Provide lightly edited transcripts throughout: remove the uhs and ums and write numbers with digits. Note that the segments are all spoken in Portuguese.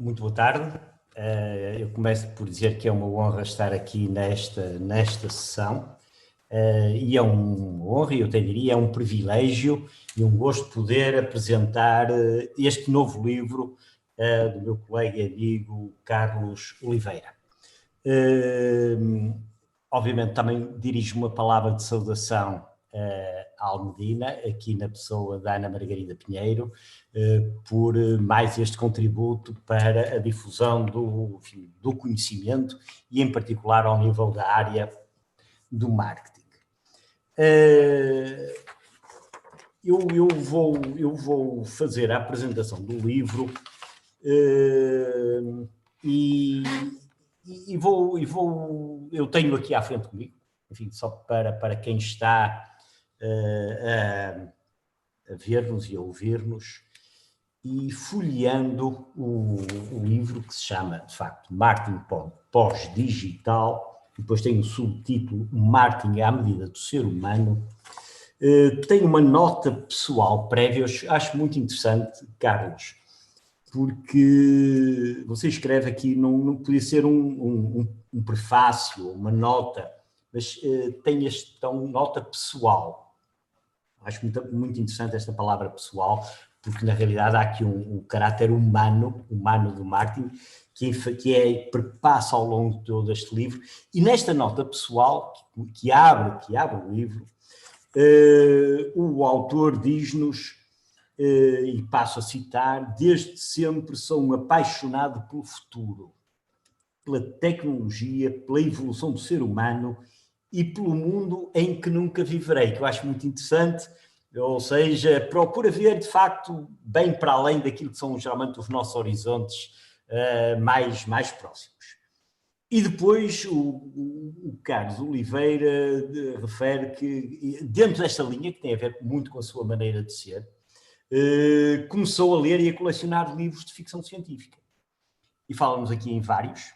Muito boa tarde. Eu começo por dizer que é uma honra estar aqui nesta sessão. E é uma honra, eu até diria, é um privilégio e um gosto poder apresentar este novo livro do meu colega e amigo Carlos Oliveira. Obviamente também dirijo uma palavra de saudação à Almedina, aqui na pessoa da Ana Margarida Pinheiro, por mais este contributo para a difusão do conhecimento e, em particular, ao nível da área do marketing. Eu vou fazer a apresentação do livro eu tenho aqui à frente comigo, enfim, só para quem está a ver-nos e a ouvir-nos, e folheando o livro que se chama, de facto, Marketing Pós-Digital, depois tem o subtítulo Marketing à Medida do Ser Humano. Tem uma nota pessoal prévia, eu acho muito interessante, Carlos, porque você escreve aqui, não podia ser um prefácio, uma nota, mas tem esta nota pessoal. Acho muito interessante esta palavra pessoal, porque na realidade há aqui um caráter humano do marketing, que perpassa ao longo de todo este livro. E nesta nota pessoal, que abre o livro, o autor diz-nos, e passo a citar: desde sempre sou um apaixonado pelo futuro, pela tecnologia, pela evolução do ser humano e pelo mundo em que nunca viverei, que eu acho muito interessante, ou seja, procura ver de facto bem para além daquilo que são geralmente os nossos horizontes mais próximos. E depois o Carlos Oliveira refere que, dentro desta linha, que tem a ver muito com a sua maneira de ser, começou a ler e a colecionar livros de ficção científica. E fala-nos aqui em vários.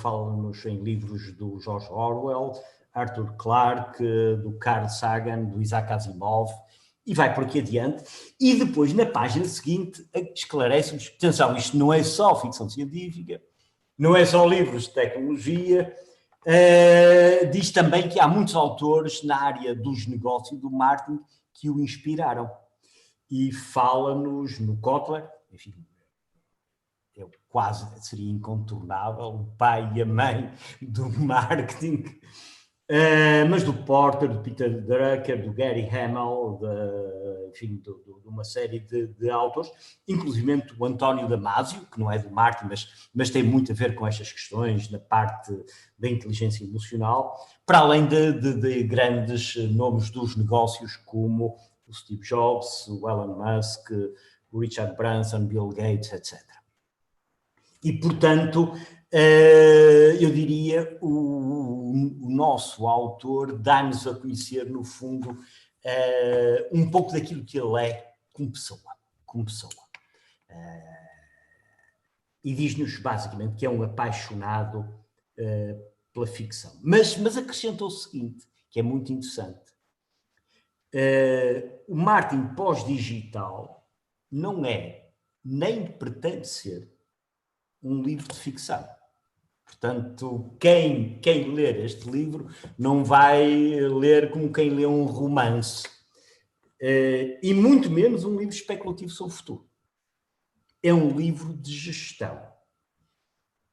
Fala-nos em livros do George Orwell, Arthur Clarke, do Carl Sagan, do Isaac Asimov, e vai por aqui adiante. E depois, na página seguinte, esclarece-nos: atenção, isto não é só ficção científica, não é só livros de tecnologia, diz também que há muitos autores na área dos negócios e do marketing que o inspiraram. E fala-nos no Kotler, enfim, quase seria incontornável, o pai e a mãe do marketing, mas do Porter, do Peter Drucker, do Gary Hamel, enfim, de uma série de autores, inclusive do António Damasio, que não é do marketing, mas tem muito a ver com estas questões na parte da inteligência emocional, para além de grandes nomes dos negócios como o Steve Jobs, o Elon Musk, o Richard Branson, Bill Gates, etc. E, portanto, eu diria, o nosso autor dá-nos a conhecer, no fundo, um pouco daquilo que ele é como pessoa. E diz-nos, basicamente, que é um apaixonado pela ficção. Mas acrescentou o seguinte, que é muito interessante. O marketing pós-digital não é, nem pretende ser, um livro de ficção. Portanto, quem ler este livro não vai ler como quem lê um romance, e muito menos um livro especulativo sobre o futuro. É um livro de gestão.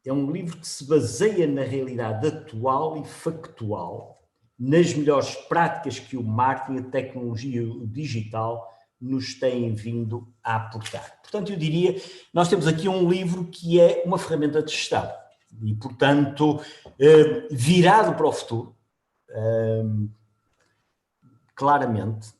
É um livro que se baseia na realidade atual e factual, nas melhores práticas que o marketing, a tecnologia e o digital nos têm vindo a aportar. Portanto, eu diria, nós temos aqui um livro que é uma ferramenta de gestão e, portanto, virado para o futuro, claramente,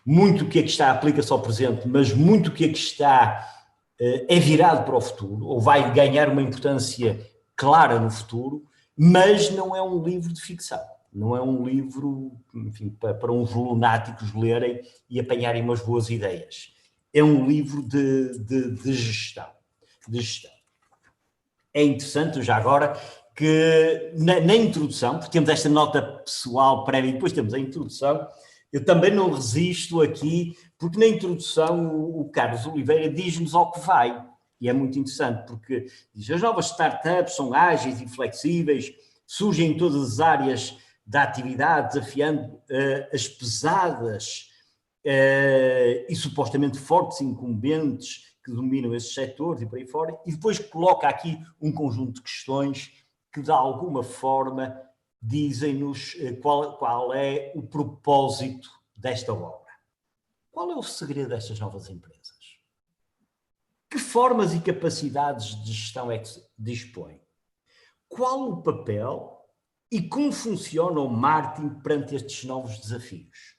muito do que aqui está aplica-se ao presente, mas muito do que aqui está é virado para o futuro, ou vai ganhar uma importância clara no futuro, mas não é um livro de ficção. Não é um livro, enfim, para uns lunáticos lerem e apanharem umas boas ideias. É um livro de gestão. É interessante, já agora, que na introdução, porque temos esta nota pessoal prévia e depois temos a introdução, eu também não resisto aqui Porque na introdução o Carlos Oliveira diz-nos ao que vai, e é muito interessante, porque diz: as novas startups são ágeis e flexíveis, surgem em todas as áreas da atividade, desafiando as pesadas e supostamente fortes incumbentes que dominam esses setores e por aí fora, e depois coloca aqui um conjunto de questões que de alguma forma dizem-nos qual é o propósito desta obra. Qual é o segredo destas novas empresas? Que formas e capacidades de gestão é que dispõem? Qual o papel e como funciona o marketing perante estes novos desafios?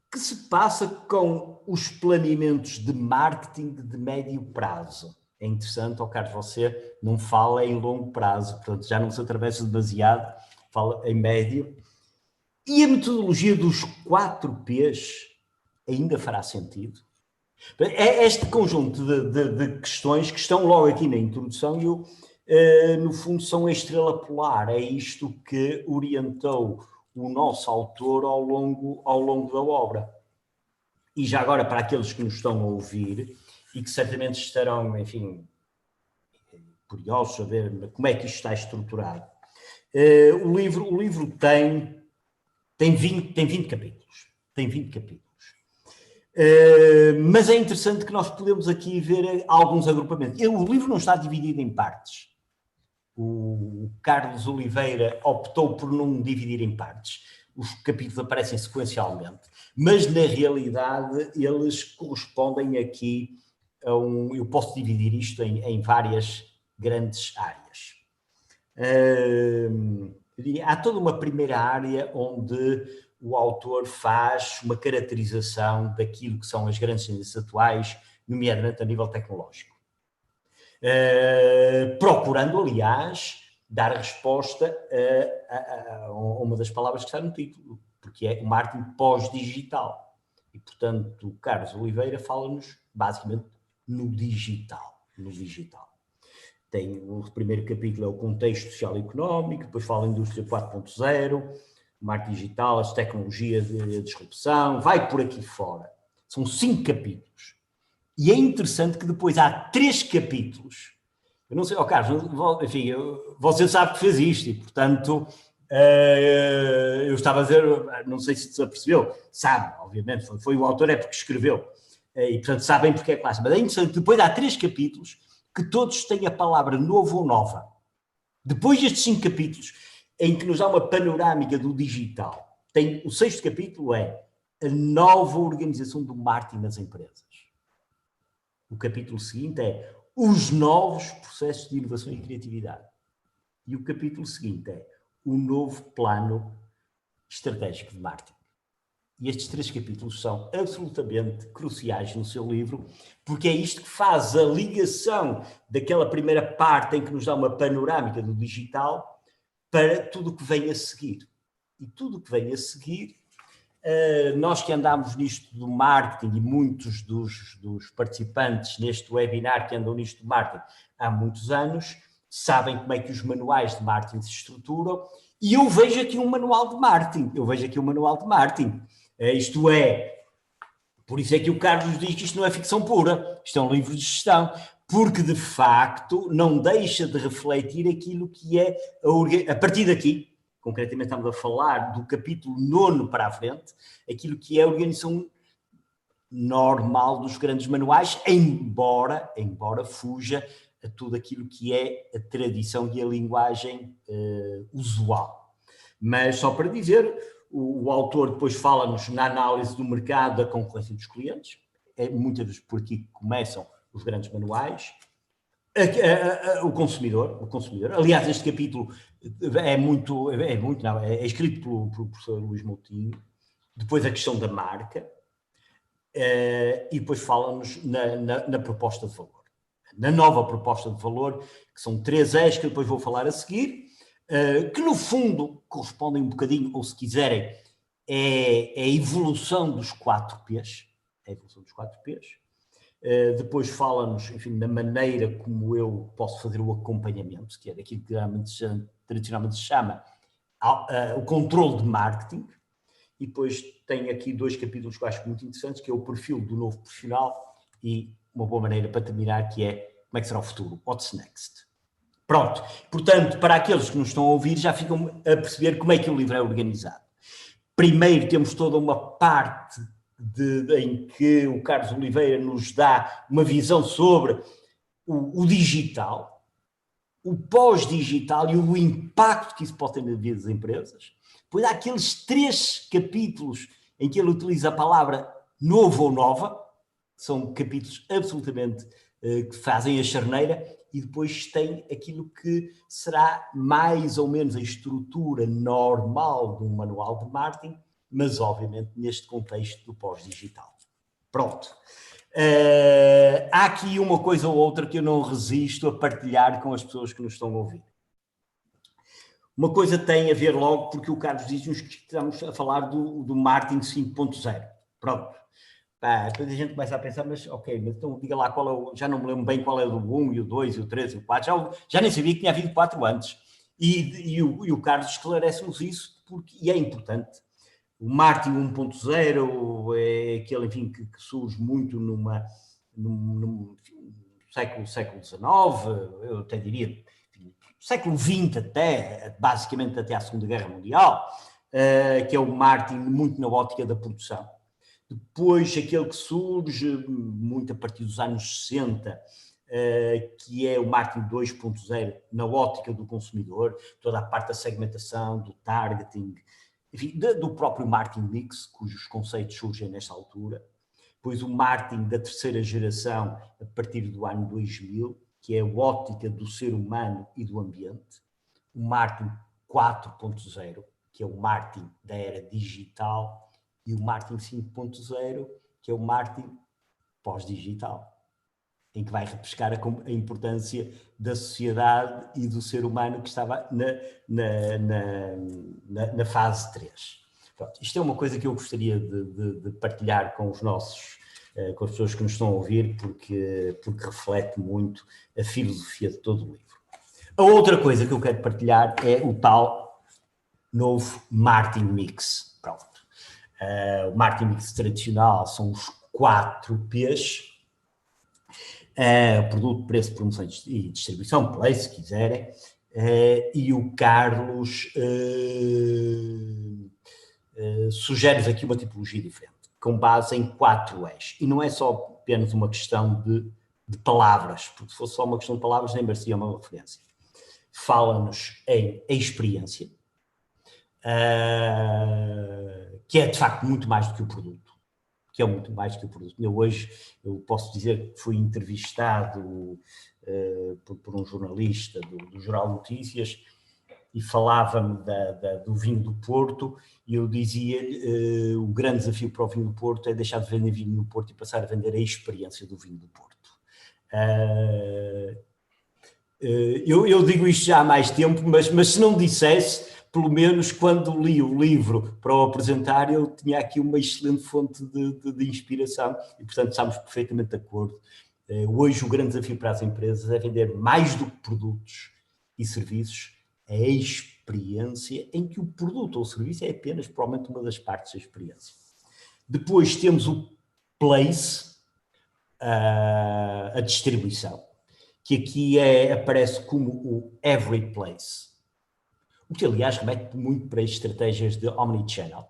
O que se passa com os planeamentos de marketing de médio prazo? É interessante, Carlos, você não fala em longo prazo, portanto já não se atravessa demasiado, fala em médio. E a metodologia dos 4 P's ainda fará sentido? É este conjunto de questões que estão logo aqui na introdução e eu, no fundo, são a estrela polar. É isto que orientou o nosso autor ao longo da obra. E já agora, para aqueles que nos estão a ouvir e que certamente estarão, enfim, curiosos a ver como é que isto está estruturado, o livro tem 20 capítulos. Tem 20 capítulos. Mas é interessante que nós podemos aqui ver alguns agrupamentos. O livro não está dividido em partes. O Carlos Oliveira optou por não dividir em partes. Os capítulos aparecem sequencialmente, mas na realidade eles correspondem aqui a eu posso dividir isto em várias grandes áreas. Há toda uma primeira área onde o autor faz uma caracterização daquilo que são as grandes tendências atuais, nomeadamente a nível tecnológico. Procurando, aliás, dar resposta a uma das palavras que está no título, porque é o marketing pós-digital. E, portanto, o Carlos Oliveira fala-nos, basicamente, no digital. O primeiro capítulo é o contexto social e económico, depois fala da indústria 4.0, marketing digital, as tecnologias de disrupção, vai por aqui fora. São 5 capítulos. E é interessante que depois há 3 capítulos. Eu não sei, Carlos, enfim, você sabe que fez isto e, portanto, eu estava a dizer, não sei se se apercebeu, sabe, obviamente, foi o autor, é porque escreveu. E, portanto, sabem porque é clássico. Mas é interessante que depois há 3 capítulos que todos têm a palavra novo ou nova. Depois destes 5 capítulos, em que nos dá uma panorâmica do digital, o 6º capítulo é a nova organização do marketing nas empresas. O capítulo seguinte é os novos processos de inovação e criatividade. E o capítulo seguinte é o novo plano estratégico de marketing. E estes 3 capítulos são absolutamente cruciais no seu livro, porque é isto que faz a ligação daquela primeira parte em que nos dá uma panorâmica do digital para tudo o que vem a seguir. E tudo o que vem a seguir, nós que andamos nisto do marketing e muitos dos participantes neste webinar que andam nisto do marketing há muitos anos, sabem como é que os manuais de marketing se estruturam e eu vejo aqui um manual de marketing. Isto é, por isso é que o Carlos diz que isto não é ficção pura, isto é um livro de gestão, porque de facto não deixa de refletir aquilo que é, a partir daqui, concretamente estamos a falar do capítulo 9 para a frente, aquilo que é a organização normal dos grandes manuais, embora fuja a tudo aquilo que é a tradição e a linguagem usual. Mas só para dizer, o autor depois fala-nos na análise do mercado, da concorrência dos clientes, muitas vezes por aqui começam os grandes manuais, o consumidor. Aliás, este capítulo é escrito pelo professor Luís Moutinho, depois a questão da marca, e depois fala-nos na proposta de valor. Na nova proposta de valor, que são 3 E's que depois vou falar a seguir, que no fundo correspondem um bocadinho, ou se quiserem, é a evolução dos 4 P's. Depois fala-nos, enfim, da maneira como eu posso fazer o acompanhamento, que é daquilo que tradicionalmente se chama o controle de marketing. e depois tem aqui 2 capítulos que eu acho muito interessantes, que é o perfil do novo profissional e uma boa maneira para terminar, que é como é que será o futuro, what's next. Pronto, portanto, para aqueles que nos estão a ouvir, já ficam a perceber como é que o livro é organizado. Primeiro temos toda uma parte em que o Carlos Oliveira nos dá uma visão sobre o digital, o pós-digital e o impacto que isso pode ter na vida das empresas. Depois há aqueles 3 capítulos em que ele utiliza a palavra novo ou nova, são capítulos absolutamente que fazem a charneira, e depois tem aquilo que será mais ou menos a estrutura normal de um manual de marketing, mas obviamente neste contexto do pós-digital. Pronto. Há aqui uma coisa ou outra que eu não resisto a partilhar com as pessoas que nos estão a ouvir. Uma coisa tem a ver logo, porque o Carlos diz-nos que estamos a falar do marketing 5.0. Pronto. Depois a gente começa a pensar, mas ok, mas então diga lá qual é o... Já não me lembro bem qual é o 1, e o 2, e o 3, e o 4. Já nem sabia que tinha havido 4 antes. E o Carlos esclarece-nos isso, e é importante. O marketing 1.0 é aquele, enfim, que surge muito num século XIX, eu até diria, século XX até, basicamente até à Segunda Guerra Mundial, que é o marketing muito na ótica da produção. Depois, aquele que surge muito a partir dos anos 60, que é o marketing 2.0 na ótica do consumidor, toda a parte da segmentação, do targeting, enfim, do próprio marketing mix, cujos conceitos surgem nesta altura. Depois o marketing da terceira geração, a partir do ano 2000, que é a ótica do ser humano e do ambiente. O marketing 4.0, que é o marketing da era digital, e o marketing 5.0, que é o marketing pós-digital, em que vai repescar a importância da sociedade e do ser humano que estava na fase 3. Pronto, isto é uma coisa que eu gostaria de partilhar com os nossos, com as pessoas que nos estão a ouvir, porque reflete muito a filosofia de todo o livro. A outra coisa que eu quero partilhar é o tal novo marketing mix. Pronto. O marketing mix tradicional são os 4 P's, produto, preço, promoção e distribuição, play, se quiserem, e o Carlos sugere-vos aqui uma tipologia diferente, com base em 4 E's. E não é só apenas uma questão de palavras, porque se fosse só uma questão de palavras nem merecia uma referência. Fala-nos em experiência, que é de facto muito mais do que o produto, Eu posso dizer que fui entrevistado por um jornalista do Jornal de Notícias e falava-me do vinho do Porto, e eu dizia o grande desafio para o vinho do Porto é deixar de vender vinho do Porto e passar a vender a experiência do vinho do Porto. Eu digo isto já há mais tempo, mas se não dissesse, pelo menos quando li o livro para o apresentar, eu tinha aqui uma excelente fonte de inspiração e, portanto, estamos perfeitamente de acordo. Hoje o grande desafio para as empresas é vender mais do que produtos e serviços, a experiência em que o produto ou o serviço é apenas provavelmente uma das partes da experiência. Depois temos o place, a distribuição, que aqui aparece como o every place, o que aliás remete muito para as estratégias de omnichannel,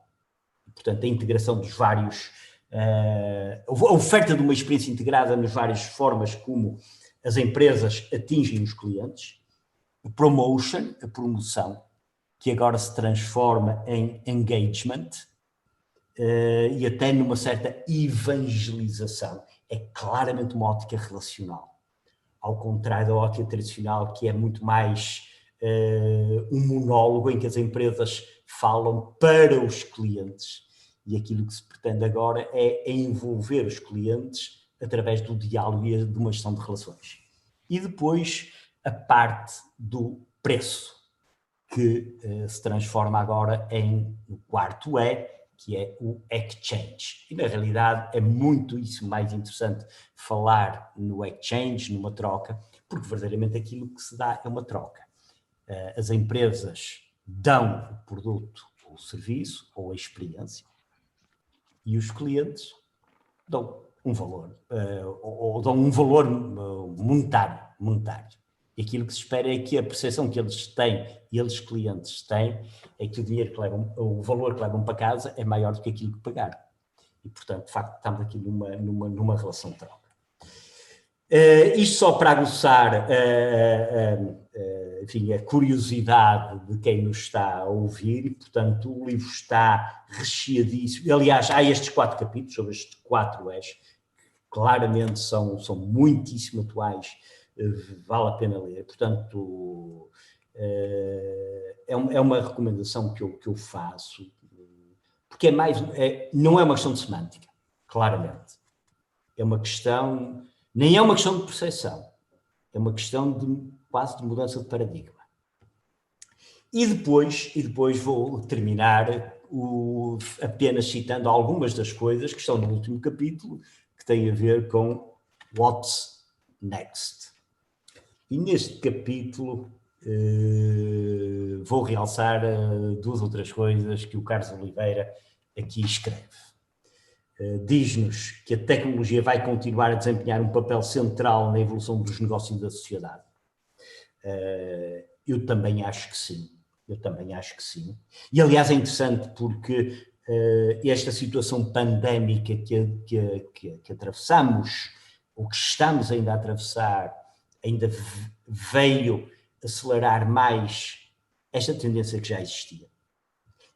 portanto a integração dos vários, a oferta de uma experiência integrada nas várias formas como as empresas atingem os clientes, o promotion, a promoção, que agora se transforma em engagement, e até numa certa evangelização, é claramente uma ótica relacional. Ao contrário da ótica tradicional, que é muito mais um monólogo em que as empresas falam para os clientes, e aquilo que se pretende agora é envolver os clientes através do diálogo e de uma gestão de relações. E depois a parte do preço, que se transforma agora no quarto E, que é o exchange. E na realidade é muito isso mais interessante falar no exchange, numa troca, porque verdadeiramente aquilo que se dá é uma troca. As empresas dão o produto o serviço ou a experiência, e os clientes dão um valor, ou dão um valor monetário. E aquilo que se espera é que a percepção que eles têm, e eles clientes têm, é que o dinheiro que levam, o valor que levam para casa é maior do que aquilo que pagaram. E, portanto, de facto, estamos aqui numa relação de troca. Isto só para aguçar enfim, a curiosidade de quem nos está a ouvir, e, portanto, o livro está recheadíssimo. Aliás, há estes 4 capítulos, sobre estes 4 eixos, que claramente são muitíssimo atuais, vale a pena ler. Portanto, é uma recomendação que eu faço, porque não é uma questão de semântica, claramente. É uma questão, nem é uma questão de percepção, é uma questão quase de mudança de paradigma. E depois vou terminar apenas citando algumas das coisas que estão no último capítulo, que têm a ver com What's Next. E neste capítulo vou realçar 2 ou 3 coisas que o Carlos Oliveira aqui escreve. Diz-nos que a tecnologia vai continuar a desempenhar um papel central na evolução dos negócios da sociedade. Eu também acho que sim. E, aliás, é interessante porque esta situação pandémica que atravessamos, ou que estamos ainda a atravessar, ainda veio acelerar mais esta tendência que já existia.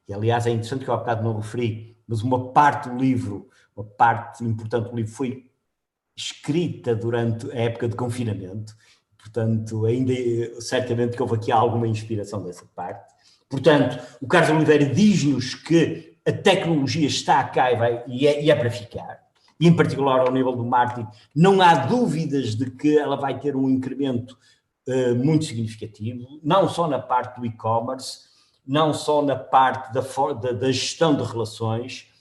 E, aliás, é interessante que eu há bocado não referi, mas uma parte importante do livro foi escrita durante a época de confinamento. Portanto, ainda certamente que houve aqui alguma inspiração dessa parte. Portanto, o Carlos Oliveira diz-nos que a tecnologia está cá e é para ficar. E, em particular, ao nível do marketing, não há dúvidas de que ela vai ter um incremento muito significativo, não só na parte do e-commerce, não só na parte da gestão de relações,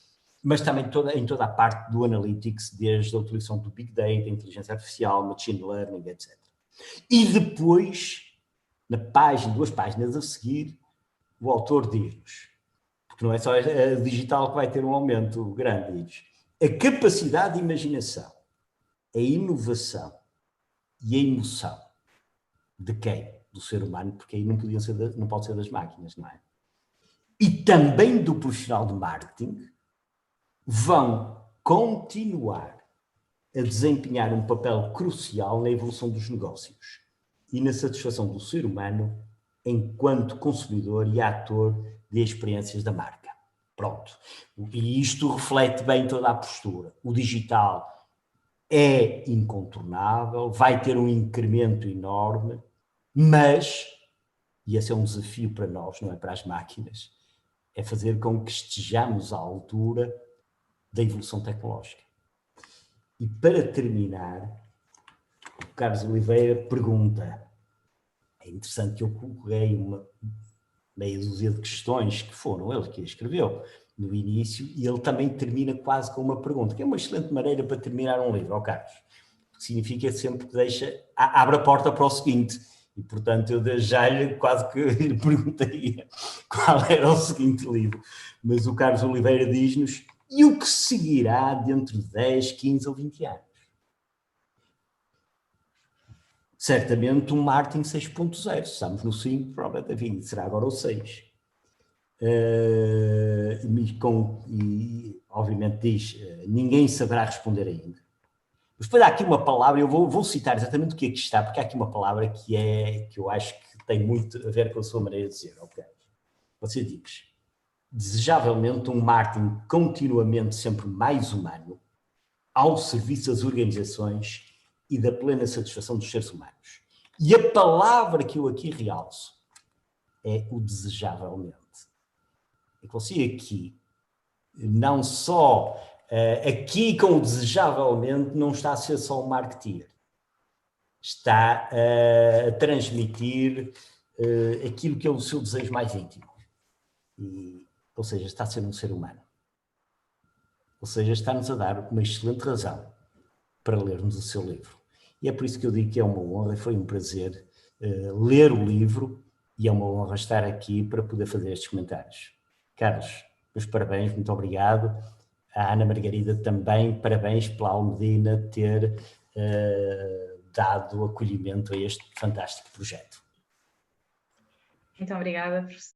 mas também em toda a parte do analytics, desde a utilização do Big Data, inteligência artificial, machine learning, etc. E depois, 2 páginas a seguir, o autor diz-nos, porque não é só a digital que vai ter um aumento grande, diz, a capacidade de imaginação, a inovação e a emoção de quem? Do ser humano, porque aí não pode ser das máquinas, não é? E também do profissional de marketing, vão continuar a desempenhar um papel crucial na evolução dos negócios e na satisfação do ser humano enquanto consumidor e ator de experiências da marca. Pronto. E isto reflete bem toda a postura. O digital é incontornável, vai ter um incremento enorme, mas, e esse é um desafio para nós, não é para as máquinas, é fazer com que estejamos à altura da evolução tecnológica. E para terminar, o Carlos Oliveira pergunta, é interessante que eu coloquei uma meia dúzia de questões que foram ele que escreveu no início, e ele também termina quase com uma pergunta, que é uma excelente maneira para terminar um livro, Carlos. Significa sempre que abre a porta para o seguinte, e portanto eu já quase que lhe perguntaria qual era o seguinte livro, mas o Carlos Oliveira diz-nos, e o que seguirá dentro de 10, 15 ou 20 anos? Certamente um marketing 6.0, estamos no 5, provavelmente será agora o 6. E obviamente diz, ninguém saberá responder ainda. Mas depois há aqui uma palavra, eu vou citar exatamente o que aqui está, porque há aqui uma palavra que eu acho que tem muito a ver com a sua maneira de dizer, ok? Você diz, desejavelmente um marketing continuamente sempre mais humano, ao serviço das organizações e da plena satisfação dos seres humanos. E a palavra que eu aqui realço é o desejavelmente. É que você aqui, não só aqui com o desejavelmente, não está a ser só um marketeer. Está a transmitir aquilo que é o seu desejo mais íntimo. Ou seja, está a ser um ser humano. Ou seja, está-nos a dar uma excelente razão para lermos o seu livro. E é por isso que eu digo que é uma honra e foi um prazer ler o livro, e é uma honra estar aqui para poder fazer estes comentários. Carlos, meus parabéns, muito obrigado. A Ana Margarida também, parabéns pela Almedina ter dado acolhimento a este fantástico projeto. Muito obrigada, professor.